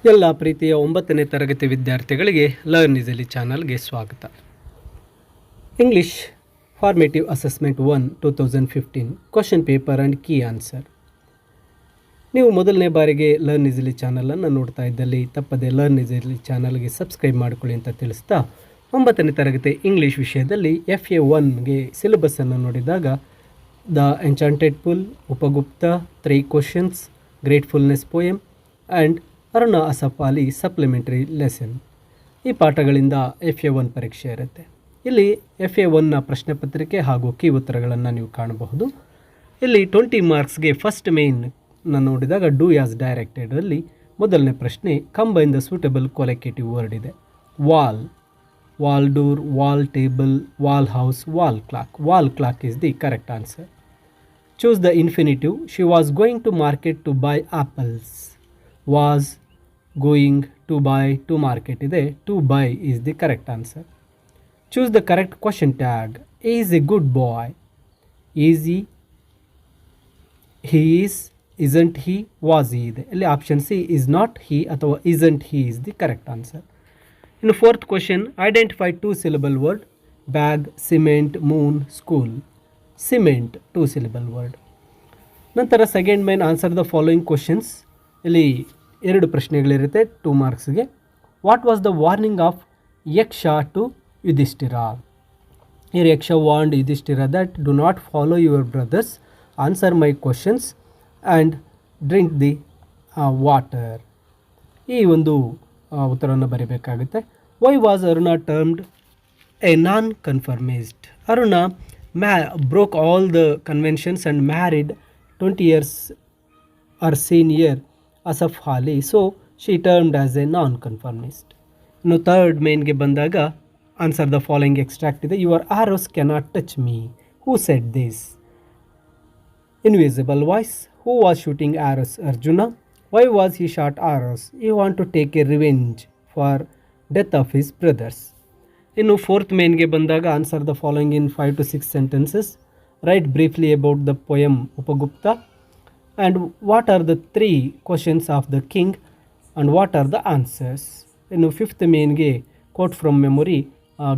ಎಲ್ಲ ಪ್ರೀತಿಯ 9ನೇ ತರಗತಿ ವಿದ್ಯಾರ್ಥಿಗಳಿಗೆ ಲರ್ನ್ ಈಸಿಲಿ ಚಾನಲ್ಗೆ ಸ್ವಾಗತ. English formative assessment 1 2015 question paper and key answer. ನೀವು ಮೊದಲನೇ ಬಾರಿಗೆ ಲರ್ನ್ ಈಸಿಲಿ ಚಾನಲನ್ನು ನೋಡ್ತಾ ಇದ್ದಲ್ಲಿ ತಪ್ಪದೆ ಲರ್ನ್ ಈಸಿಲಿ ಚಾನಲ್ಗೆ ಸಬ್ಸ್ಕ್ರೈಬ್ ಮಾಡಿಕೊಳ್ಳಿ ಅಂತ ತಿಳಿಸ್ತಾ 9ನೇ ತರಗತಿ ಇಂಗ್ಲೀಷ್ ವಿಷಯದಲ್ಲಿ FA1ಗೆ ಸಿಲೆಬಸ್ಸನ್ನು ನೋಡಿದಾಗ the enchanted full, Upagupta, 3 questions, gratefulness poem and Aruna ಅಸಫಾಲಿ supplementary lesson, ಈ ಪಾಠಗಳಿಂದ FA1 ಪರೀಕ್ಷೆ ಇರುತ್ತೆ. ಇಲ್ಲಿ FA1ನ ಪ್ರಶ್ನೆ ಪತ್ರಿಕೆ ಹಾಗೂ ಕೀ ಉತ್ತರಗಳನ್ನು ನೀವು ಕಾಣಬಹುದು. ಇಲ್ಲಿ 20 ಮಾರ್ಕ್ಸ್ಗೆ ಫಸ್ಟ್ ಮೇನ್ನ ನೋಡಿದಾಗ ಡೂ ಆಸ್ ಡೈರೆಕ್ಟೆಡಲ್ಲಿ ಮೊದಲನೇ ಪ್ರಶ್ನೆ combine the suitable collective word ಇದೆ. Wall, wall door, wall table, wall house, wall clock. Wall clock is the correct answer. Choose the infinitive. She was going to market to buy apples. Was going to buy to market ಇದೆ. To buy is the correct answer. Choose the correct question tag. Is a good boy. Is he, he is, isn't he, was he ಇದೆ. ಇಲ್ಲಿ option C is not he ಅಥವಾ isn't he is the correct answer. ಇನ್ನು fourth question identify 2 syllable word. Bag, cement, moon, school. Cement 2 syllable word. ನಂತರ second main answer the following questions. ಇಲ್ಲಿ 2 ಪ್ರಶ್ನೆಗಳಿರುತ್ತೆ 2 ಮಾರ್ಕ್ಸ್ಗೆ. What was the warning of Yaksha to Yudhishthira? Here Yaksha warned Yudhishthira that do not follow your brothers, answer my questions and drink the water. ಈ ಒಂದು ಉತ್ತರವನ್ನು ಬರೀಬೇಕಾಗುತ್ತೆ. Why was Aruna termed a non-conformist? Aruna broke all the conventions and married 20 years her senior Asaf-Ali, so she termed as a non-conformist. ಇನ್ನು third ಮೇನ್ಗೆ ಬಂದಾಗ answer the following extract ಇದೆ. Your arrows cannot touch me. Who said this? Invisible voice. Who was shooting arrows? Arjuna. Why was he shot arrows? You want to take a revenge for death of his brothers. ಇನ್ನು fourth ಮೇನ್ಗೆ ಬಂದಾಗ answer the following in 5 to 6 sentences. Write briefly about the poem Upagupta. And what are the 3 questions of the king and what are the answers. ಇನ್ನು fifth ಮೇನ್ಗೆ quote from memory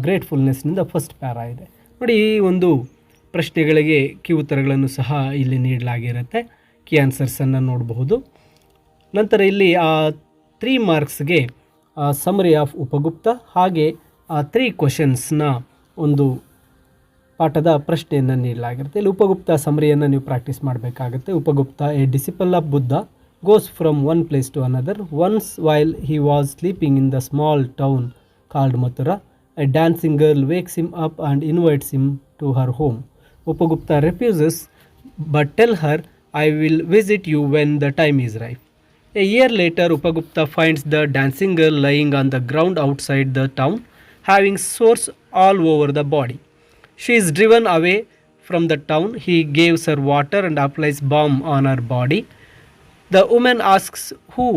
ಗ್ರೇಟ್ಫುಲ್ನೆಸ್ನಿಂದ first para ಇದೆ. ನೋಡಿ, ಈ ಒಂದು ಪ್ರಶ್ನೆಗಳಿಗೆ ಕೀ ಉತ್ತರಗಳನ್ನು ಸಹ ಇಲ್ಲಿ ನೀಡಲಾಗಿರುತ್ತೆ. ಕೀ ಆನ್ಸರ್ಸನ್ನು ನೋಡಬಹುದು. ನಂತರ ಇಲ್ಲಿ 3 ಮಾರ್ಕ್ಸ್ಗೆ ಸಮರಿ ಆಫ್ ಉಪಗುಪ್ತ ಹಾಗೆ 3 ಕ್ವಶನ್ಸ್ನ ಒಂದು ಪಾಠದ ಪ್ರಶ್ನೆಯನ್ನು ನೀಡಲಾಗಿರುತ್ತೆ. ಇಲ್ಲಿ ಉಪಗುಪ್ತ ಸಮರಿಯನ್ನು ನೀವು ಪ್ರಾಕ್ಟೀಸ್ ಮಾಡಬೇಕಾಗುತ್ತೆ. Upagupta a disciple of Buddha goes from one place to another. Once while he was sleeping in the small town called Mathura, a dancing girl wakes him up and invites him to her home. Upagupta refuses but tell her, I will visit you when the time is right. A year later, Upagupta finds the dancing girl lying on the ground outside the town, having sores all over the body. She is driven away from the town. He gives her water and applies balm on her body. The woman asks, who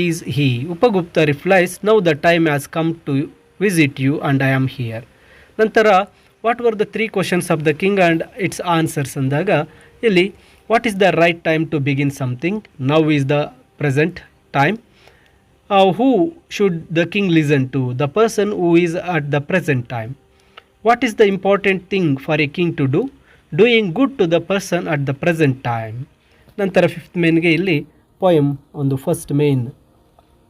is he? Upagupta replies, now the time has come to visit you and I am here. ನಂತರ what were the 3 questions of the king and its answers ಅಂದಾಗ ಇಲ್ಲಿ what is the right time to begin something? Now is the present time. Who should the king listen to? The person who is at the present time. What is the important thing for a king to do? Doing good to the person at the present time. ನಂತರ fifth ಮೇನ್ಗೆ ಇಲ್ಲಿ poem ಒಂದು first main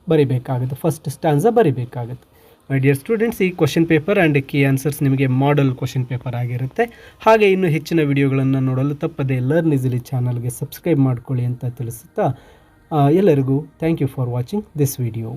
ಬರಿಬೇಕಾಗುತ್ತೆ, first stanza ಬರಿಬೇಕಾಗುತ್ತೆ. My dear students, ಈ question paper and key answers ನಿಮಗೆ model question paper ಆಗಿರುತ್ತೆ. ಹಾಗೆ ಇನ್ನೂ ಹೆಚ್ಚಿನ ವಿಡಿಯೋಗಳನ್ನು ನೋಡಲು ತಪ್ಪದೆ ಲರ್ನ್ ಈಸಿಲಿ ಚಾನಲ್ಗೆ ಸಬ್ಸ್ಕ್ರೈಬ್ ಮಾಡ್ಕೊಳ್ಳಿ ಅಂತ ತಿಳಿಸುತ್ತಾ ಎಲ್ಲರಿಗೂ thank you for watching this video.